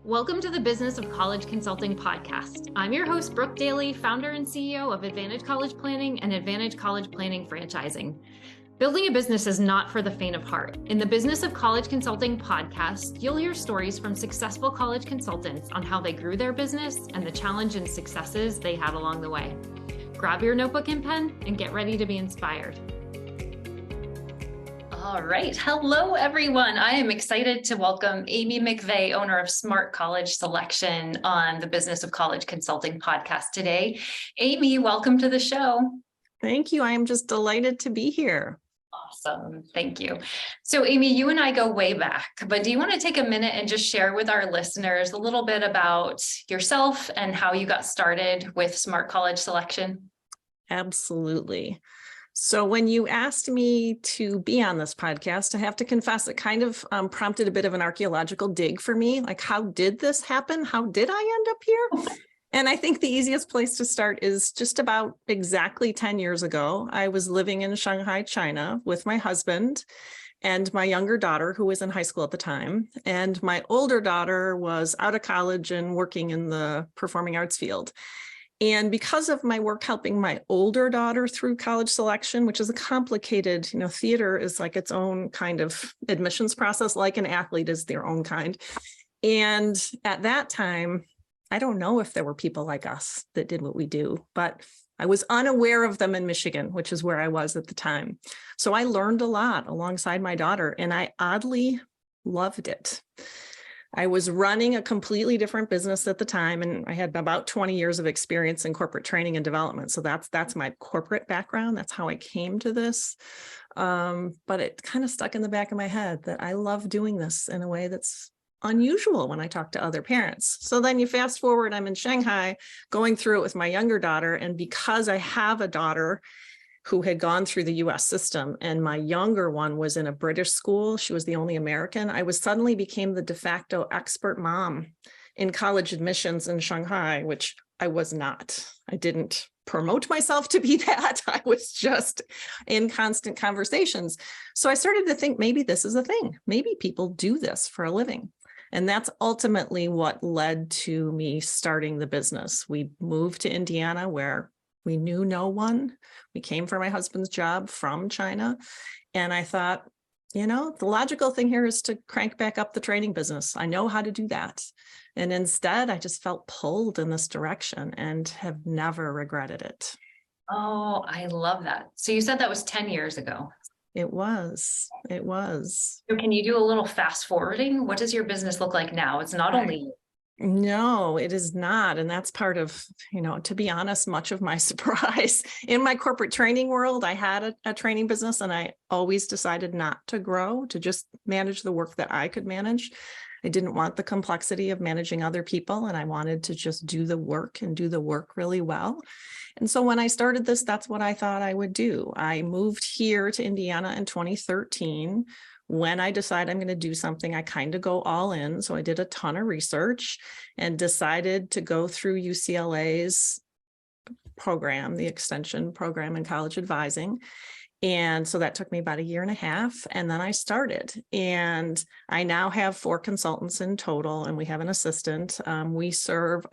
Welcome to the Business of College Consulting podcast. I'm your host, Brooke Daly, founder and CEO of Advantage College Planning and Advantage College Planning Franchising. Building a business is not for the faint of heart. In the Business of College Consulting podcast, you'll hear stories from successful college consultants on how they grew their business and the challenge and successes they had along the way. Grab your notebook and pen and get ready to be inspired. All right. Hello, everyone. I am excited to welcome Amy McVeigh, owner of Smart College Selection, on the Business of College Consulting podcast today. Amy, welcome to the show. Thank you. I am just delighted to be here. Awesome. Thank you. So, Amy, you and I go way back, but do you want to take a minute and just share with our listeners a little bit about yourself and how you got started with Smart College Selection? Absolutely. So when you asked me to be on this podcast, I have to confess it kind of prompted a bit of an archaeological dig for me. Like, how did this happen? How did I end up here? And I think the easiest place to start is just about exactly 10 years ago. I was living in Shanghai, China with my husband and my younger daughter, who was in high school at the time. And my older daughter was out of college and working in the performing arts field. And because of my work helping my older daughter through college selection, which is a complicated, theater is like its own kind of admissions process, like an athlete is their own kind. And at that time, I don't know if there were people like us that did what we do, but I was unaware of them in Michigan, which is where I was at the time. So I learned a lot alongside my daughter, and I oddly loved it. I was running a completely different business at the time, and I had about 20 years of experience in corporate training and development. So that's my corporate background. That's how I came to this. But it kind of stuck in the back of my head that I love doing this in a way that's unusual when I talk to other parents. So then you fast forward, I'm in Shanghai going through it with my younger daughter. And because I have a daughter who had gone through the US system, and my younger one was in a British school, she was the only American, I suddenly became the de facto expert mom in college admissions in Shanghai, which I was not. I didn't promote myself to be that. I was just in constant conversations. So I started to think, maybe this is a thing. Maybe people do this for a living. And that's ultimately what led to me starting the business. We moved to Indiana, where we knew no one. We came for my husband's job from China. And I thought, the logical thing here is to crank back up the training business. I know how to do that. And instead, I just felt pulled in this direction and have never regretted it. Oh, I love that. So you said that was 10 years ago. It was. So can you do a little fast forwarding? What does your business look like now? It's not only No, it is not. And that's part of, to be honest, much of my surprise. In my corporate training world, I had a training business, and I always decided not to grow, to just manage the work that I could manage. I didn't want the complexity of managing other people, and I wanted to just do the work and do the work really well. And so when I started this, that's what I thought I would do. I moved here to Indiana in 2013. When I decide I'm going to do something, I kind of go all in. So I did a ton of research and decided to go through UCLA's program, the extension program in college advising. And so that took me about a year and a half. And then I started. And I now have 4 consultants in total, and we have an assistant. We serve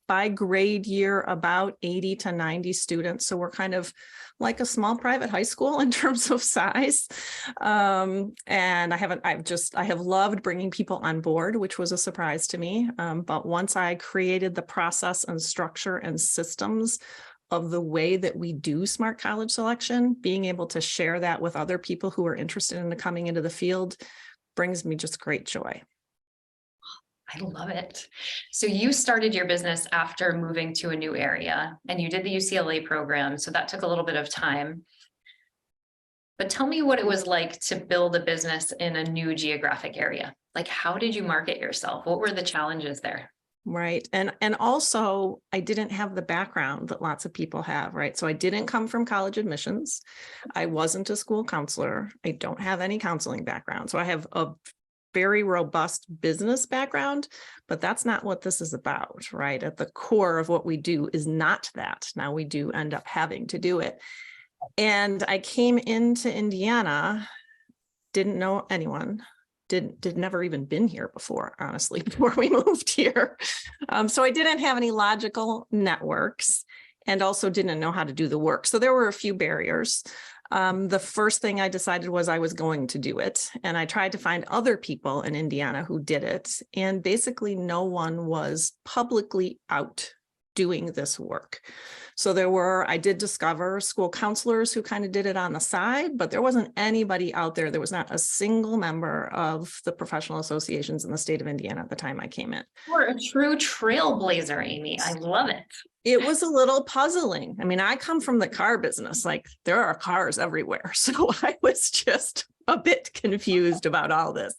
by grade year about 80 to 90 students. So we're kind of like a small private high school in terms of size. And I have loved bringing people on board, which was a surprise to me. But once I created the process and structure and systems of the way that we do smart college selection, being able to share that with other people who are interested in coming into the field brings me just great joy. I love it. So you started your business after moving to a new area, and you did the UCLA program. So that took a little bit of time. But tell me what it was like to build a business in a new geographic area. Like, how did you market yourself? What were the challenges there? Right. And also, I didn't have the background that lots of people have, right? So I didn't come from college admissions. I wasn't a school counselor. I don't have any counseling background. So I have a very robust business background, but that's not what this is about, right? At the core of what we do is not that. Now we do end up having to do it. And I came into Indiana, didn't know anyone, did never even been here before, honestly, before we moved here. So I didn't have any logical networks and also didn't know how to do the work. So there were a few barriers. The first thing I decided was I was going to do it. And I tried to find other people in Indiana who did it. And basically no one was publicly out doing this work. So I did discover school counselors who kind of did it on the side, but there wasn't anybody out there. There was not a single member of the professional associations in the state of Indiana at the time I came in. You're a true trailblazer, Amy. I love it. It was a little puzzling. I mean, I come from the car business, like there are cars everywhere. So I was just a bit confused about all this.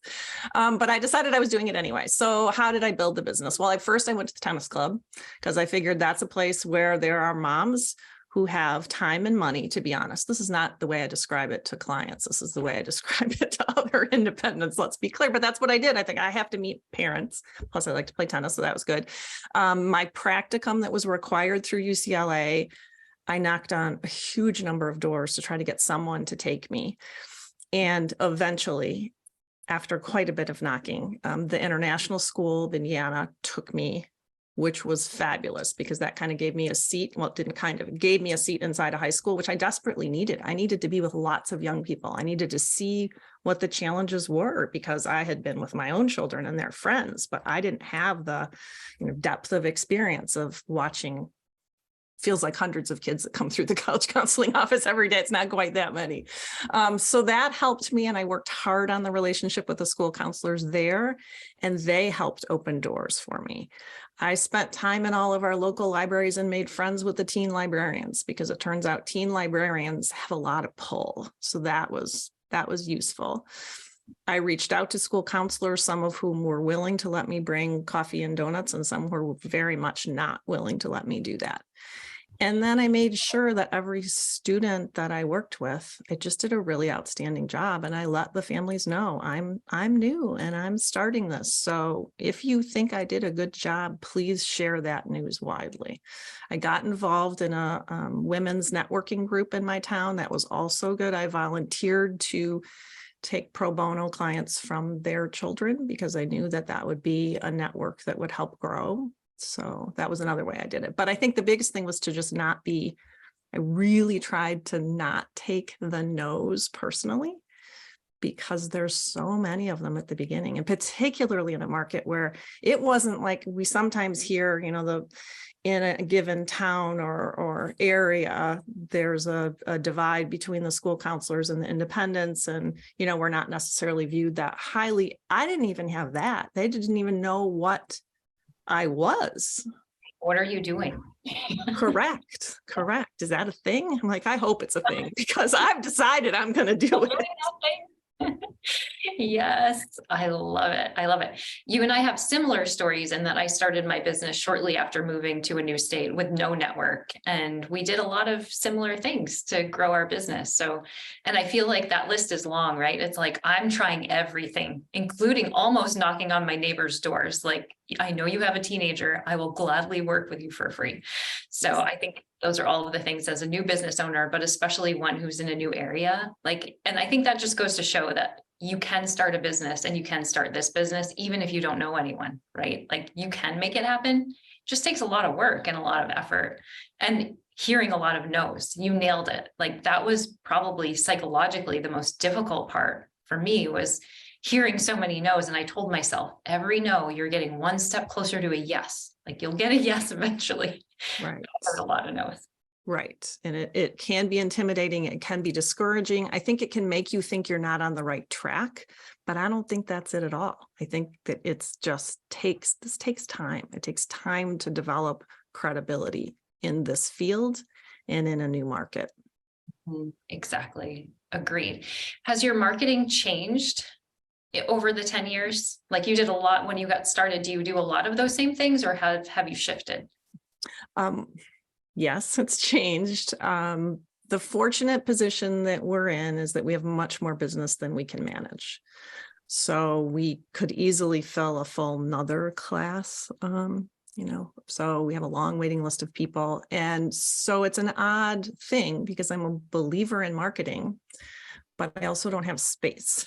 But I decided I was doing it anyway. So how did I build the business? Well, at first I went to the tennis club because I figured that's a place where there are moms who have time and money, to be honest. This is not the way I describe it to clients. This is the way I describe it to other independents. Let's be clear, but that's what I did. I think I have to meet parents. Plus I like to play tennis, so that was good. My practicum that was required through UCLA, I knocked on a huge number of doors to try to get someone to take me. And eventually, after quite a bit of knocking, the International School of Indiana took me, which was fabulous because that kind of gave me a seat. Well, it didn't kind of, it gave me a seat inside a high school, which I desperately needed. I needed to be with lots of young people. I needed to see what the challenges were because I had been with my own children and their friends, but I didn't have the depth of experience of watching. Feels like hundreds of kids that come through the college counseling office every day. It's not quite that many. So that helped me. And I worked hard on the relationship with the school counselors there, and they helped open doors for me. I spent time in all of our local libraries and made friends with the teen librarians because it turns out teen librarians have a lot of pull. So that was useful. I reached out to school counselors, some of whom were willing to let me bring coffee and donuts, and some were very much not willing to let me do that. And then I made sure that every student that I worked with, I just did a really outstanding job. And I let the families know I'm new and I'm starting this. So if you think I did a good job, please share that news widely. I got involved in a women's networking group in my town. That was also good. I volunteered to take pro bono clients from their children because I knew that that would be a network that would help grow. So that was another way I did it. But I think the biggest thing was to just I really tried to not take the no's personally because there's so many of them at the beginning, and particularly in a market where it wasn't like we sometimes hear, in a given town or area, there's a divide between the school counselors and the independents. And, we're not necessarily viewed that highly. I didn't even have that. They didn't even know what I was. What are you doing? Correct. Is that a thing? I'm like, I hope it's a thing because I've decided I'm going to do it. Yes, I love it. I love it. You and I have similar stories in that I started my business shortly after moving to a new state with no network. And we did a lot of similar things to grow our business. And I feel like that list is long, right? It's like, I'm trying everything, including almost knocking on my neighbor's doors. Like, I know you have a teenager. I will gladly work with you for free. So I think those are all of the things as a new business owner, but especially one who's in a new area. And I think that just goes to show that you can start a business and you can start this business, even if you don't know anyone, right? Like you can make it happen. It just takes a lot of work and a lot of effort and hearing a lot of no's. You nailed it. Like that was probably psychologically the most difficult part for me was hearing so many no's. And I told myself every no, you're getting one step closer to a yes. Like you'll get a yes eventually. Right. A lot of no's. Right. And it can be intimidating. It can be discouraging. I think it can make you think you're not on the right track, but I don't think that's it at all. I think that this takes time. It takes time to develop credibility in this field and in a new market. Exactly. Agreed. Has your marketing changed over the 10 years? Like you did a lot when you got started. Do you do a lot of those same things or have you shifted? Yes, it's changed. The fortunate position that we're in is that we have much more business than we can manage. So we could easily fill a full another class, so we have a long waiting list of people. And so it's an odd thing because I'm a believer in marketing, but I also don't have space.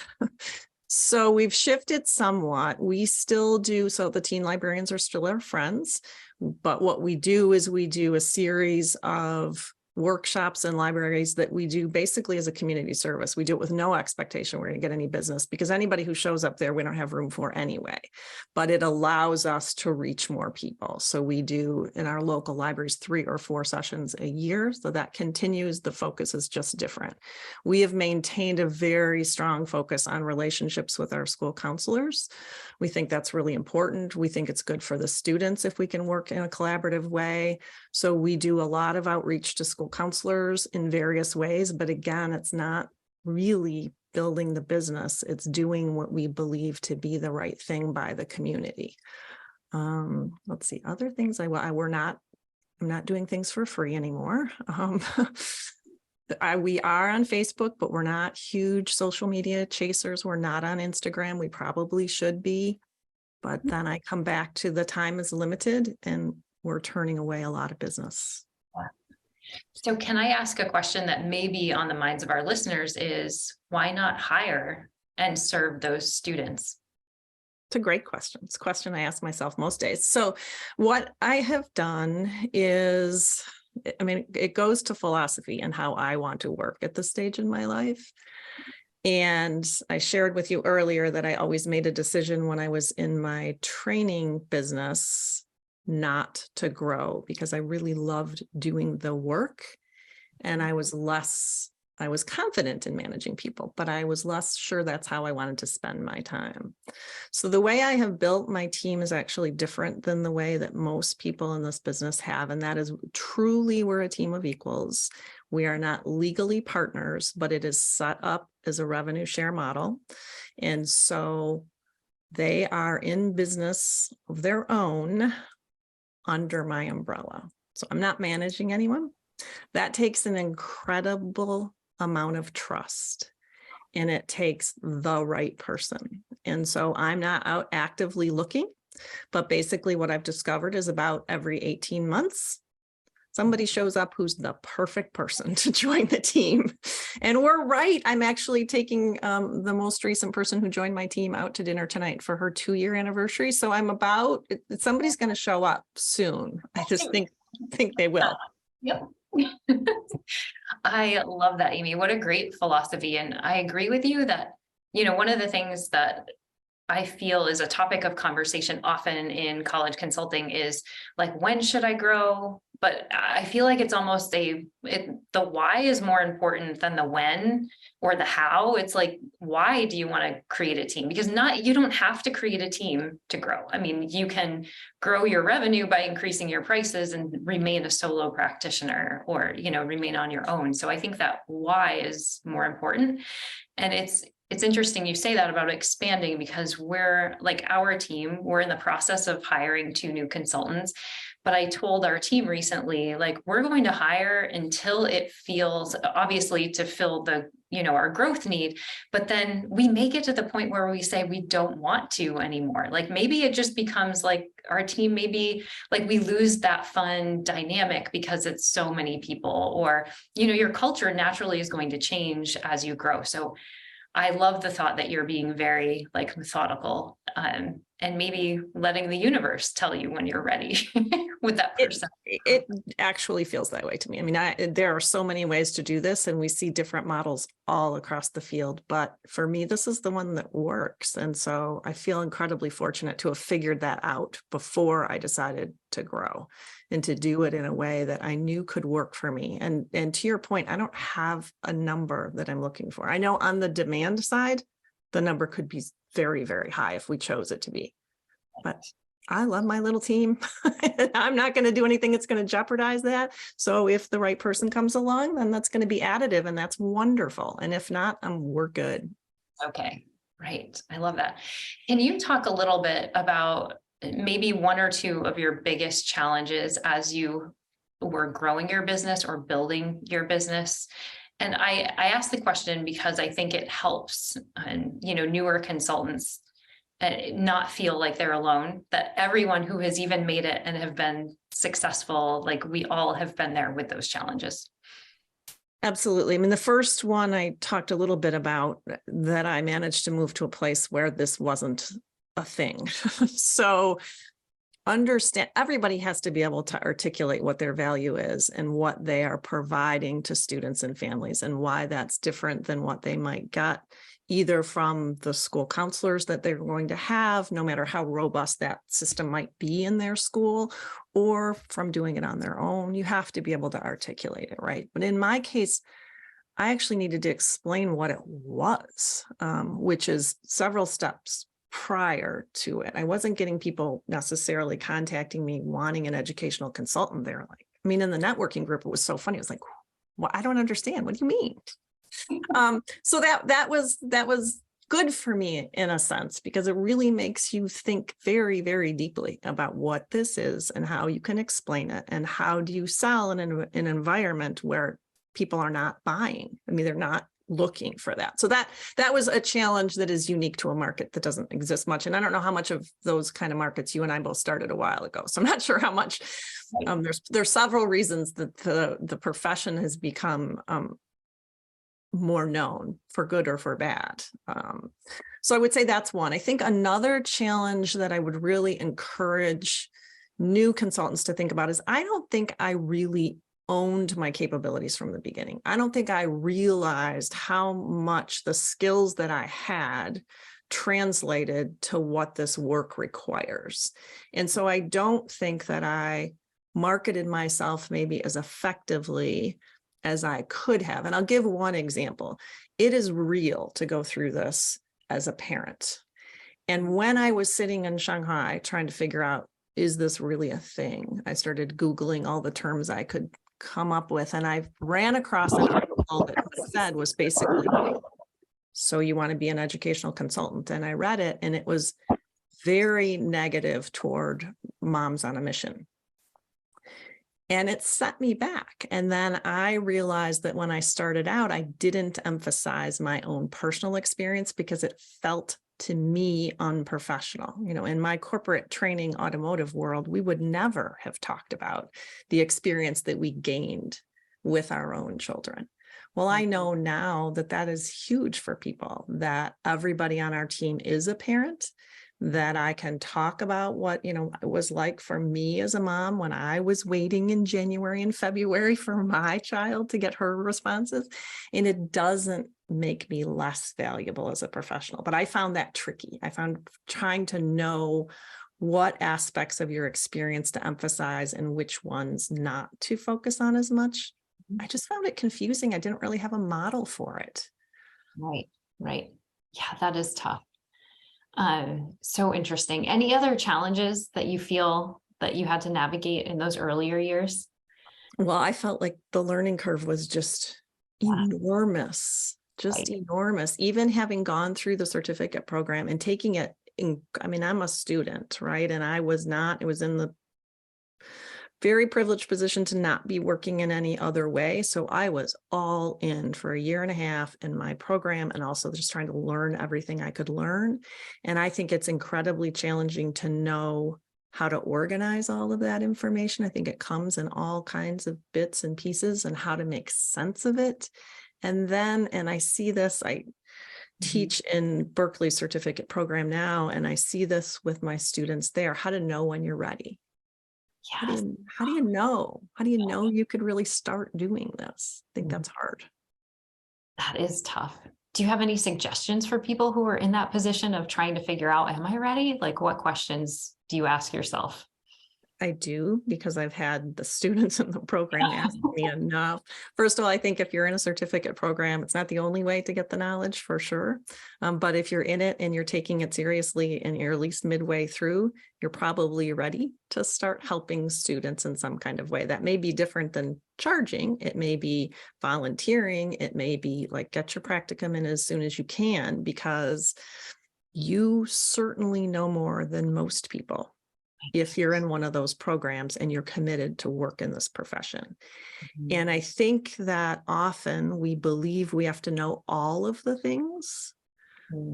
So we've shifted somewhat. We still do, so the teen librarians are still our friends, but what we do is we do a series of workshops and libraries that we do basically as a community service. We do it with no expectation we're going to get any business, because anybody who shows up there, we don't have room for anyway, but it allows us to reach more people. So we do in our local libraries 3 or 4 sessions a year. So that continues. The focus is just different. We have maintained a very strong focus on relationships with our school counselors. We think that's really important. We think it's good for the students if we can work in a collaborative way. So we do a lot of outreach to school counselors in various ways, but again, it's not really building the business. It's doing what we believe to be the right thing by the community. Let's see, other things I'm not doing things for free anymore. We are on Facebook, but we're not huge social media chasers. We're not on Instagram. We probably should be, but then I come back to the time is limited and we're turning away a lot of business. So can I ask a question that may be on the minds of our listeners is, why not hire and serve those students? It's a great question. It's a question I ask myself most days. So what I have done is, I mean, it goes to philosophy and how I want to work at this stage in my life. And I shared with you earlier that I always made a decision when I was in my training business not to grow, because I really loved doing the work and I was confident in managing people, but I was less sure that's how I wanted to spend my time. So the way I have built my team is actually different than the way that most people in this business have. And that is truly, we're a team of equals. We are not legally partners, but it is set up as a revenue share model. And so they are in business of their own under my umbrella. So I'm not managing anyone. That takes an incredible amount of trust, and it takes the right person. And so I'm not out actively looking, but basically what I've discovered is about every 18 months, somebody shows up who's the perfect person to join the team. And we're right. I'm actually taking the most recent person who joined my team out to dinner tonight for her 2-year anniversary. So somebody's going to show up soon. I just think they will. Yep. I love that, Amy. What a great philosophy. And I agree with you that, one of the things that I feel is a topic of conversation often in college consulting is like, when should I grow? But I feel like it's almost the why is more important than the when or the how. It's like, why do you want to create a team? Because you don't have to create a team to grow. I mean, you can grow your revenue by increasing your prices and remain a solo practitioner or, remain on your own. So I think that why is more important. And it's interesting you say that about expanding, because we're like our team, we're in the process of hiring 2 new consultants. But I told our team recently, like, we're going to hire until it feels, obviously to fill the, our growth need, but then we make it to the point where we say we don't want to anymore. Like maybe it just becomes like our team, maybe like we lose that fun dynamic because it's so many people, or, your culture naturally is going to change as you grow. So I love the thought that you're being very like methodical, and maybe letting the universe tell you when you're ready with that person. It actually feels that way to me. I mean, there are so many ways to do this, and we see different models all across the field. But for me, this is the one that works. And so I feel incredibly fortunate to have figured that out before I decided to grow and to do it in a way that I knew could work for me. And to your point, I don't have a number that I'm looking for. I know on the demand side, the number could be very, very high if we chose it to be. But I love my little team. I'm not going to do anything that's going to jeopardize that. So if the right person comes along, then that's going to be additive, and that's wonderful. And if not, we're good. Okay, right. I love that. Can you talk a little bit about maybe 1 or 2 of your biggest challenges as you were growing your business or building your business? And I asked the question because I think it helps, newer consultants not feel like they're alone, that everyone who has even made it and have been successful, like we all have been there with those challenges. Absolutely. I mean, the first one I talked a little bit about, that I managed to move to a place where this wasn't a thing. So understand, everybody has to be able to articulate what their value is and what they are providing to students and families, and why that's different than what they might get either from the school counselors that they're going to have, no matter how robust that system might be in their school, or from doing it on their own. You have to be able to articulate it, right? But in my case, I actually needed to explain what it was, which is several steps prior to it. I wasn't getting people necessarily contacting me wanting an educational consultant. They're like, I mean, in the networking group, it was so funny. It was like, well, I don't understand. What do you mean? So that was good for me in a sense, because it really makes you think very, very deeply about what this is and how you can explain it, and how do you sell in an environment where people are not buying. I mean, they're not looking for that. So that was a challenge that is unique to a market that doesn't exist much. And I don't know how much of those kind of markets you and I both started a while ago. So I'm not sure how much. There's several reasons that the profession has become more known, for good or for bad. So I would say that's one. I think another challenge that I would really encourage new consultants to think about is, I don't think I really owned my capabilities from the beginning. I don't think I realized how much the skills that I had translated to what this work requires. And so I don't think that I marketed myself maybe as effectively as I could have. And I'll give one example. It is real to go through this as a parent. And when I was sitting in Shanghai trying to figure out, is this really a thing? I started Googling all the terms I could come up with, and I ran across an article that said was basically, so you want to be an educational consultant? And I read it, and it was very negative toward moms on a mission. And it set me back. And then I realized that when I started out, I didn't emphasize my own personal experience because it felt to me unprofessional. You know, in my corporate training automotive world, we would never have talked about the experience that we gained with our own children. Well, I know now that that is huge for people, that everybody on our team is a parent, that I can talk about what, you know, it was like for me as a mom when I was waiting in January and February for my child to get her responses. And it doesn't make me less valuable as a professional, but I found that tricky. I found trying to know what aspects of your experience to emphasize and which ones not to focus on as much. I just found it confusing. I didn't really have a model for it. Right. Yeah, that is tough. So interesting. Any other challenges that you feel that you had to navigate in those earlier years? Well, I felt like the learning curve was just enormous, enormous. Even having gone through the certificate program and taking it in, I mean, I'm a student, right? And I was not, it was in the very privileged position to not be working in any other way. So I was all in for a year and a half in my program, and also just trying to learn everything I could learn. And I think it's incredibly challenging to know how to organize all of that information. I think it comes in all kinds of bits and pieces, and how to make sense of it. And then, and I see this, I teach in Berkeley certificate program now, and I see this with my students there, how to know when you're ready. Yes. How do you know? How do you know you could really start doing this? I think that's hard. That is tough. Do you have any suggestions for people who are in that position of trying to figure out, am I ready? Like, what questions do you ask yourself? I do, because I've had the students in the program ask me enough. First of all, I think if you're in a certificate program, it's not the only way to get the knowledge, for sure. But if you're in it and you're taking it seriously and you're at least midway through, you're probably ready to start helping students in some kind of way. That may be different than charging. It may be volunteering. It may be like, get your practicum in as soon as you can, because you certainly know more than most people if you're in one of those programs and you're committed to work in this profession. And I think that often we believe we have to know all of the things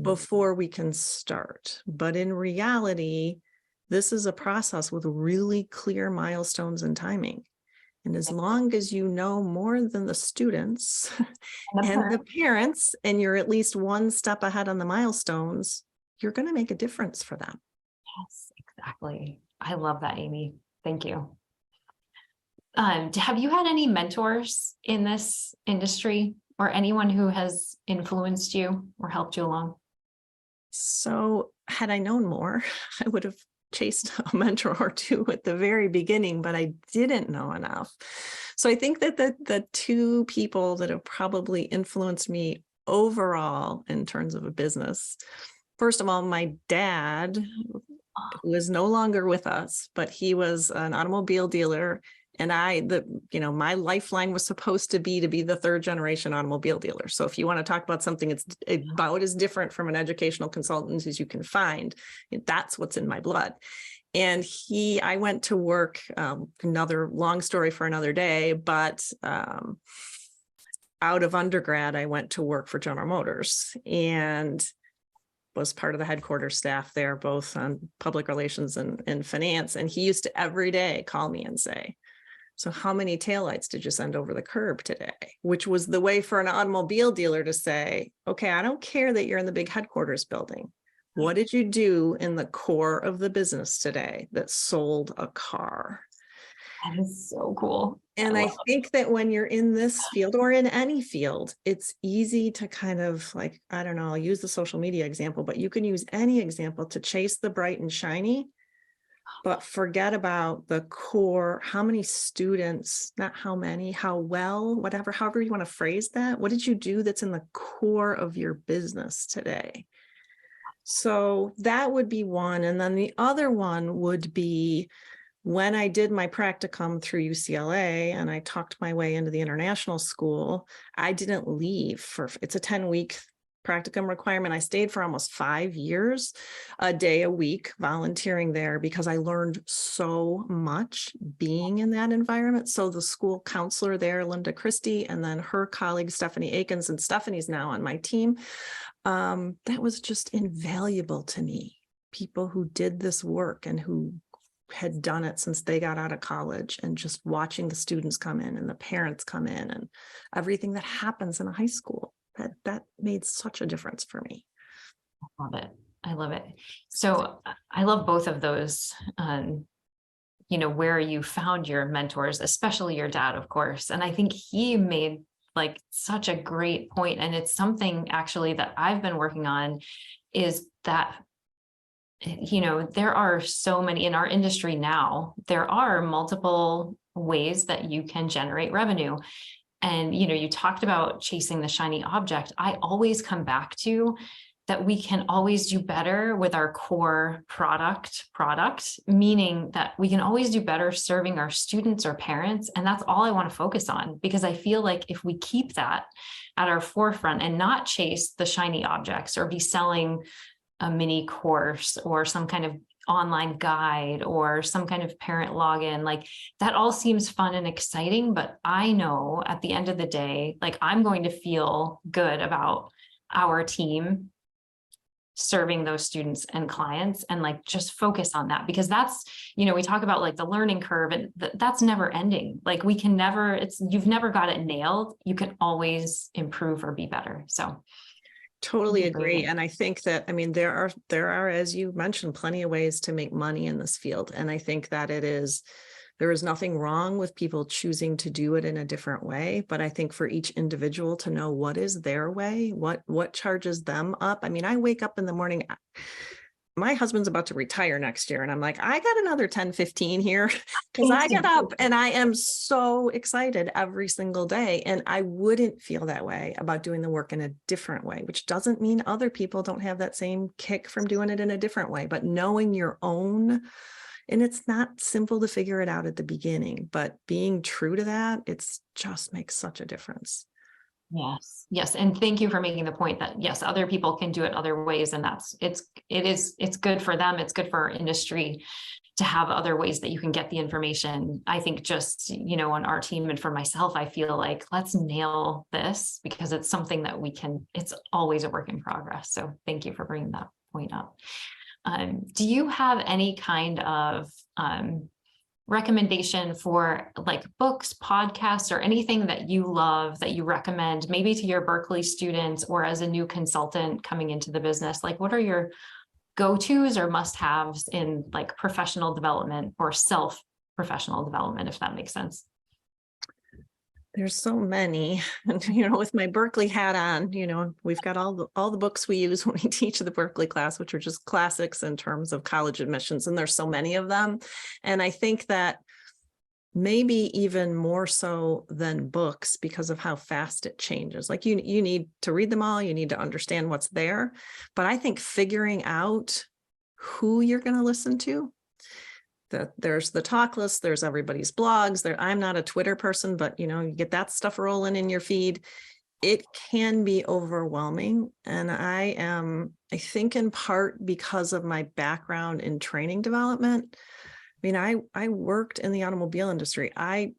before we can start. But in reality, this is a process with really clear milestones and timing. And as long as you know more than the students And the and the parent. parents, and you're at least one step ahead on the milestones, you're going to make a difference for them. Yes, exactly. I love that, Amy. Thank you. Have you had any mentors in this industry or anyone who has influenced you or helped you along? So had I known more, I would have chased a mentor or two at the very beginning, but I didn't know enough. So I think that the two people that have probably influenced me overall in terms of a business, first of all, my dad, who is no longer with us, but he was an automobile dealer. And my lifeline was supposed to be the third generation automobile dealer. So if you want to talk about something that's about as different from an educational consultant as you can find, that's what's in my blood. And I went to work, another long story for another day, but out of undergrad, I went to work for General Motors and was part of the headquarters staff there, both on public relations and finance. And he used to every day call me and say, so how many taillights did you send over the curb today? Which was the way for an automobile dealer to say, okay, I don't care that you're in the big headquarters building. What did you do in the core of the business today that sold a car? That is so cool. And I think that when you're in this field or in any field, it's easy to kind of like, I don't know, I'll use the social media example, but you can use any example to chase the bright and shiny, but forget about the core. How many students, not how many, how well, whatever, however you want to phrase that. What did you do that's in the core of your business today? So that would be one. And then the other one would be when I did my practicum through UCLA and I talked my way into the international school, I didn't leave it's a 10-week practicum requirement. I stayed for almost 5 years, a day a week, volunteering there because I learned so much being in that environment. So the school counselor there, Linda Christie, and then her colleague, Stephanie Akins, and Stephanie's now on my team. That was just invaluable to me. People who did this work and who had done it since they got out of college, and just watching the students come in and the parents come in and everything that happens in a high school, that made such a difference for me. I love it. I love it. So I love both of those, where you found your mentors, especially your dad, of course. And I think he made like such a great point. And it's something actually that I've been working on, is that there are so many in our industry now, there are multiple ways that you can generate revenue. And, you talked about chasing the shiny object. I always come back to that we can always do better with our core product, meaning that we can always do better serving our students or parents. And that's all I want to focus on, because I feel like if we keep that at our forefront and not chase the shiny objects or be selling a mini course or some kind of online guide or some kind of parent login, like that all seems fun and exciting. But I know at the end of the day, like I'm going to feel good about our team serving those students and clients, and like just focus on that, because that's, we talk about like the learning curve, and that's never ending. Like we can never, you've never got it nailed. You can always improve or be better. So totally agree. And I think that, there are, as you mentioned, plenty of ways to make money in this field. And I think that there is nothing wrong with people choosing to do it in a different way. But I think for each individual to know what is their way, what charges them up. I wake up in the morning, my husband's about to retire next year. And I'm like, I got another 10, 15 here, because I get up and I am so excited every single day. And I wouldn't feel that way about doing the work in a different way, which doesn't mean other people don't have that same kick from doing it in a different way, but knowing your own. And it's not simple to figure it out at the beginning, but being true to that, it's just makes such a difference. Yes. And thank you for making the point that yes, other people can do it other ways. And it's good for them. It's good for our industry to have other ways that you can get the information. I think just, on our team and for myself, I feel like let's nail this, because it's something that it's always a work in progress. So thank you for bringing that point up. Do you have any kind of recommendation for like books, podcasts, or anything that you love that you recommend, maybe to your Berkeley students or as a new consultant coming into the business? Like, what are your go-tos or must-haves in like professional development or self-professional development, if that makes sense? There's so many, and with my Berkeley hat on, we've got all the books we use when we teach the Berkeley class, which are just classics in terms of college admissions, and there's so many of them. And I think that maybe even more so than books because of how fast it changes. Like you need to read them all, you need to understand what's there. But I think figuring out who you're going to listen to, there's the talk list, there's everybody's blogs. I'm not a Twitter person, but you get that stuff rolling in your feed. It can be overwhelming. And I think in part because of my background in training development. I mean, I worked in the automobile industry. I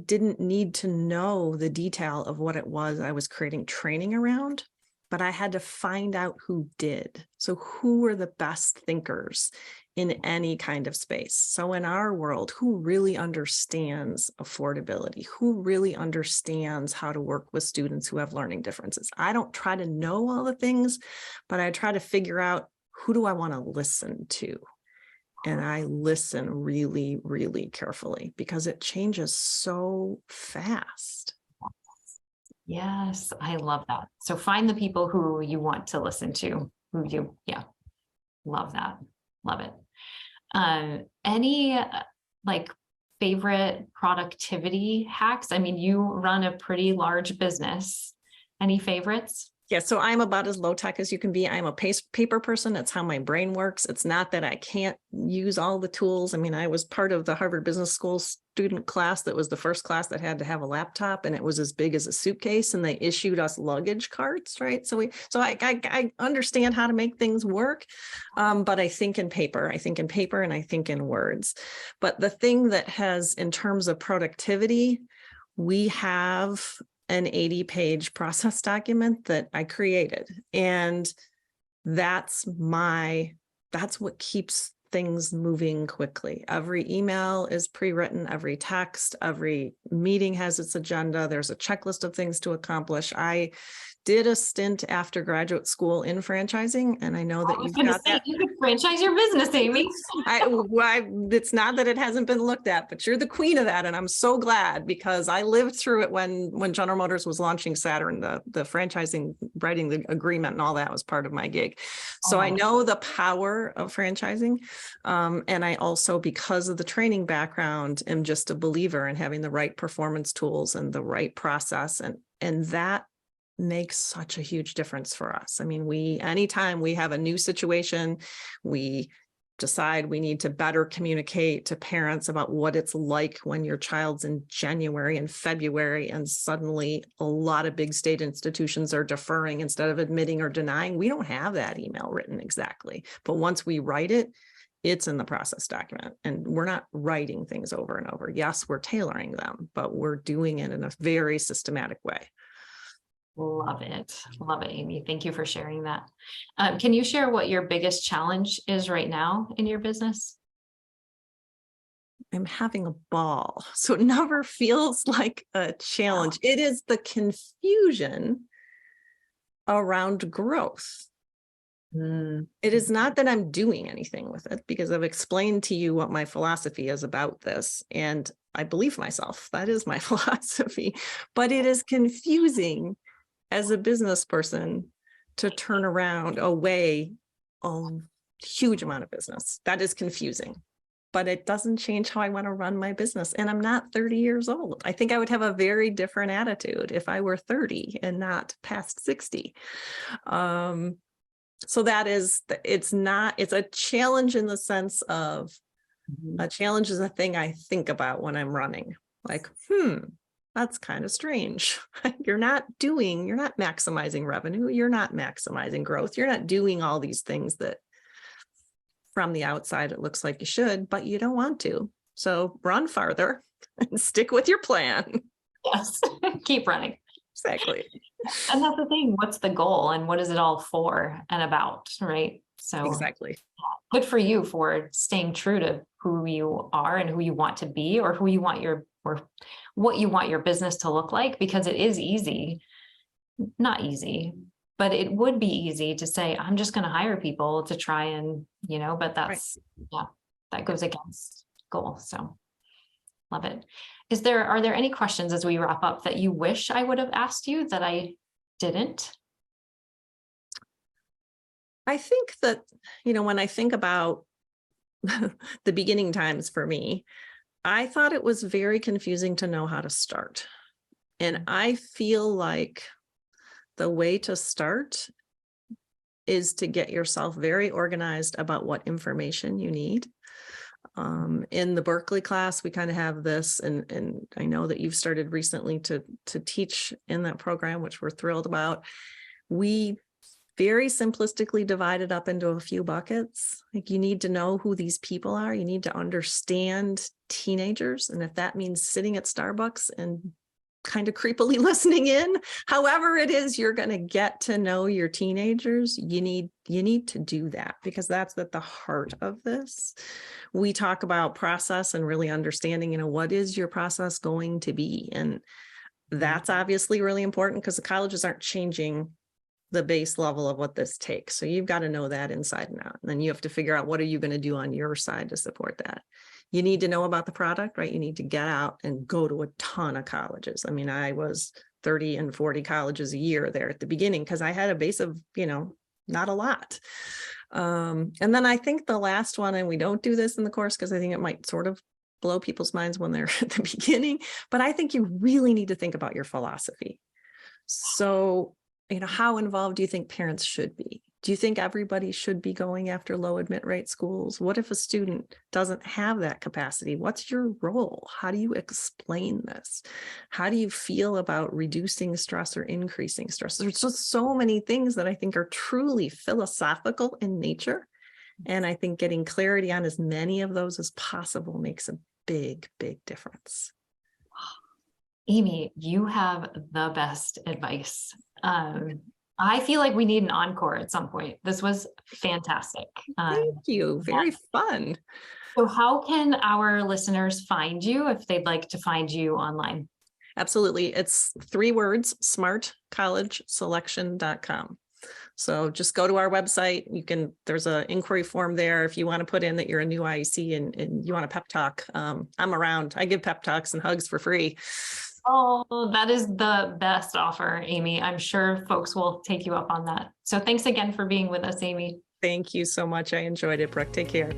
didn't need to know the detail of what it was I was creating training around, but I had to find out who did. So who were the best thinkers in any kind of space? So in our world, who really understands affordability? Who really understands how to work with students who have learning differences? I don't try to know all the things, but I try to figure out who do I want to listen to? And I listen really, really carefully because it changes so fast. Yes, I love that. So find the people who you want to listen to, love that. Love it. Any like favorite productivity hacks? I mean, you run a pretty large business. Any favorites? Yeah, so I'm about as low tech as you can be. I'm a paper person. That's how my brain works. It's not that I can't use all the tools. I mean, I was part of the Harvard Business School student class that was the first class that had to have a laptop, and it was as big as a suitcase, and they issued us luggage carts, right? So I understand how to make things work, but I think in paper, and I think in words. But the thing that has, in terms of productivity, we have an 80-page process document that I created. And that's what keeps things moving quickly. Every email is pre-written, every text, every meeting has its agenda. There's a checklist of things to accomplish. I did a stint after graduate school in franchising, and I know that you've got that. You could franchise your business, Amy. It's not that it hasn't been looked at, but you're the queen of that, and I'm so glad because I lived through it when General Motors was launching Saturn. The franchising, writing the agreement, and all that was part of my gig. So I know the power of franchising, and I also, because of the training background, am just a believer in having the right performance tools and the right process, and that makes such a huge difference for us. I mean, anytime we have a new situation, we decide we need to better communicate to parents about what it's like when your child's in January and February, and suddenly a lot of big state institutions are deferring instead of admitting or denying. We don't have that email written exactly, but once we write it, it's in the process document, and we're not writing things over and over. Yes, we're tailoring them, but we're doing it in a very systematic way. Love it, Amy. Thank you for sharing that. Can you share what your biggest challenge is right now in your business? I'm having a ball, so it never feels like a challenge. It is the confusion around growth. It is not that I'm doing anything with it, because I've explained to you what my philosophy is about this, and I believe myself. That is my philosophy, but it is confusing as a business person to turn around away a huge amount of business. That is confusing, but it doesn't change how I want to run my business. And I'm not 30 years old. I think I would have a very different attitude if I were 30 and not past 60. So it's a challenge in the sense of a challenge is a thing I think about when I'm running, like, that's kind of strange. You're not maximizing revenue. You're not maximizing growth. You're not doing all these things that from the outside, it looks like you should, but you don't want to. So run farther and stick with your plan. Yes, keep running. Exactly. And that's the thing. What's the goal and what is it all for and about, right? So Exactly. good for you for staying true to who you are and who you want to be, or who you want or what you want your business to look like, because it is easy, not easy, but it would be easy to say, I'm just going to hire people to try and, but that's, that goes against goal. So love it. Are there any questions as we wrap up that you wish I would have asked you that I didn't? I think that, when I think about the beginning times for me, I thought it was very confusing to know how to start. And I feel like the way to start is to get yourself very organized about what information you need. In the Berkeley class, we kind of have this, and I know that you've started recently to teach in that program, which we're thrilled about. We very simplistically divided up into a few buckets. Like, you need to know who these people are. You need to understand teenagers. And if that means sitting at Starbucks and kind of creepily listening in, however it is you're going to get to know your teenagers, you need to do that, because that's at the heart of this. We talk about process and really understanding, what is your process going to be? And that's obviously really important, because the colleges aren't changing the base level of what this takes. So you've got to know that inside and out. And then you have to figure out, what are you going to do on your side to support that? You need to know about the product, right? You need to get out and go to a ton of colleges. I mean, I was 30 and 40 colleges a year there at the beginning, because I had a base of, not a lot. And then I think the last one, and we don't do this in the course because I think it might sort of blow people's minds when they're at the beginning, but I think you really need to think about your philosophy. So, how involved do you think parents should be? Do you think everybody should be going after low admit rate schools? What if a student doesn't have that capacity? What's your role? How do you explain this? How do you feel about reducing stress or increasing stress? There's just so many things that I think are truly philosophical in nature. And I think getting clarity on as many of those as possible makes a big, big difference. Amy, you have the best advice. I feel like we need an encore at some point. This was fantastic. Thank you. Very fun. So how can our listeners find you if they'd like to find you online? Absolutely. It's 3 words, smartcollegeselection.com. So just go to our website. There's an inquiry form there if you want to put in that you're a new IEC and you want a pep talk. I'm around. I give pep talks and hugs for free. Oh, that is the best offer, Amy. I'm sure folks will take you up on that. So thanks again for being with us, Amy. Thank you so much. I enjoyed it, Brooke. Take care.